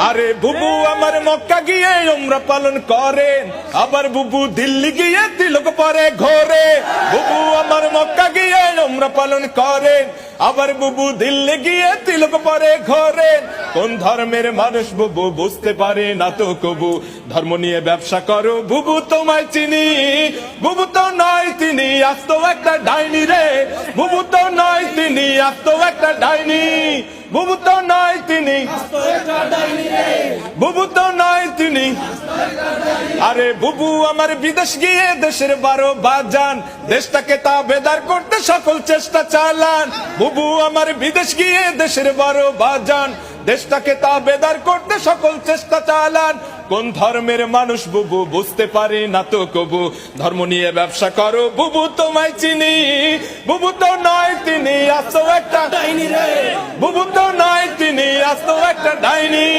আরে বুবু আমার মক্কা গিয়ে উমরা পালন করেন, আবার বুবু দিল্লি গিয়ে তিলক পরে ঘোরে। বুবু আমার মক্কা গিয়ে উমরা পালন করেন, আবার বুবু দিল্লি গিয়ে তিলক পরে ঘোরেন। কোন ধর্মের মানুষ বুবু বুঝতে পারে না তো কবু, ধর্ম নিয়ে ব্যবসা করো বুবু তোমায় চিনি। বুবু তো নয় তিনি, আজ তো একটা ডাইনি রে। বুবু তো নয় তিনি, আজ তো একটা ডাইনি। বুবু তো নয় তিনি, বুবু তো নয় তিনি। আরে বুবু আমার বিদেশ গিয়ে দেশের 12 বাজান, দেশটাকে তাবেদার করতে সকল চেষ্টা চালান। বুবু আমার বিদেশ গিয়ে দেশের 12 বাজান, দেশটাকে তাবেদার করতে সকল চেষ্টা চালান। কোন ধর্মের মানুষ বুবু বুঝতে পারে না তো কবু, ধর্ম নিয়ে ব্যবসা করো বুবু তোমায় চিনি। বুবু তো নয় তিনি, আজ তো একটা ডাইনি রে। বুবু তো নয় তিনি, আজ তো একটা ডাইনি।